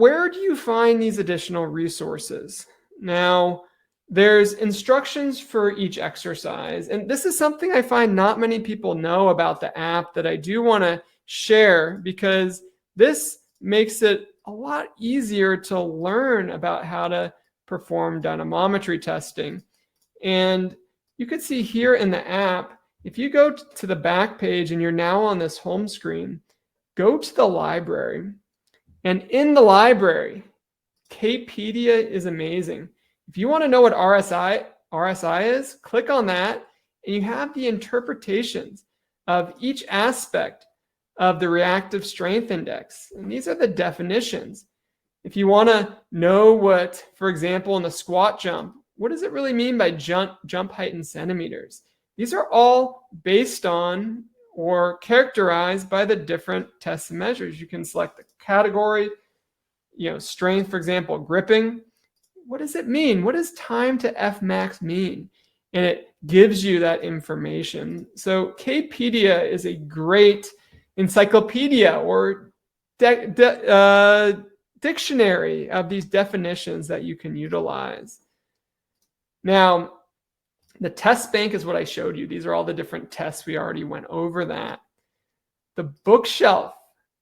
where do you find these additional resources? Now, there's instructions for each exercise, and this is something I find not many people know about the app that I do want to share, because this makes it a lot easier to learn about how to perform dynamometry testing. And you can see here in the app, if you go to the back page and you're now on this home screen, go to the library. And in the library, K-Pedia is amazing. If you want to know what RSI is, click on that, and you have the interpretations of each aspect of the reactive strength index. And these are the definitions. If you want to know what, for example, in the squat jump, what does it really mean by jump height in centimeters? These are all based on or characterized by the different tests and measures. You can select the category, strength, for example, gripping. What does it mean? What does time to F max mean? And it gives you that information. So K-Pedia is a great encyclopedia or dictionary of these definitions that you can utilize. Now, the test bank is what I showed you. These are all the different tests. We already went over that. The bookshelf,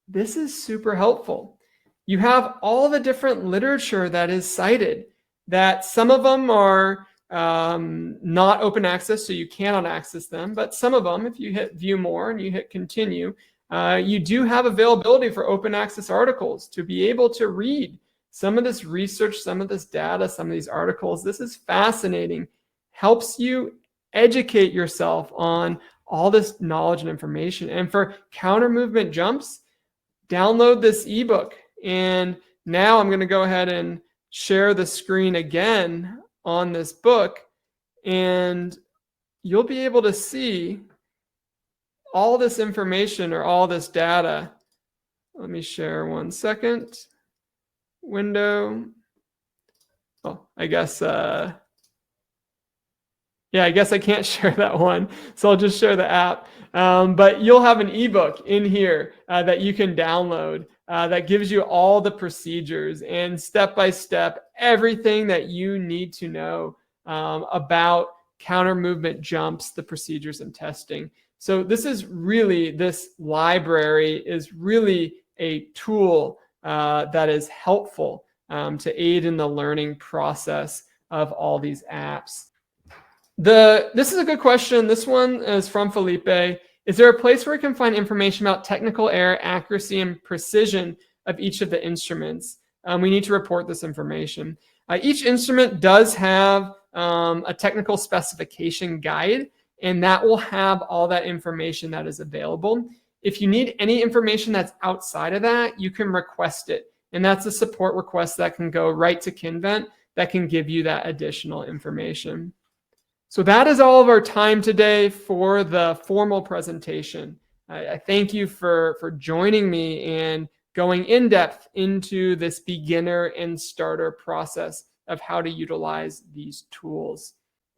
this is super helpful. You have all the different literature that is cited, that some of them are not open access, so you cannot access them. But some of them, if you hit view more and you hit continue, you do have availability for open access articles to be able to read some of this research, some of this data, some of these articles. This is fascinating. Helps you educate yourself on all this knowledge and information. And for counter movement jumps, download this ebook. And now I'm going to go ahead and share the screen again on this book, and you'll be able to see all this information or all this data. Let me share 1 second. Window. Oh, I guess I guess I can't share that one, so I'll just share the app. But you'll have an ebook in here that you can download that gives you all the procedures and step-by-step everything that you need to know about counter movement jumps, the procedures and testing. So this library is really a tool that is helpful to aid in the learning process of all these apps. This is a good question. This one is from Felipe. Is there a place where we can find information about technical error, accuracy, and precision of each of the instruments? We need to report this information. Each instrument does have a technical specification guide, and that will have all that information that is available. If you need any information that's outside of that, you can request it. And that's a support request that can go right to Kinvent that can give you that additional information. So that is all of our time today for the formal presentation. I thank you for joining me and going in depth into this beginner and starter process of how to utilize these tools.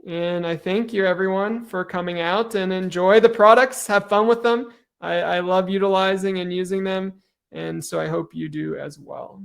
And I thank you everyone for coming out and enjoy the products, have fun with them. I love utilizing and using them, and so I hope you do as well.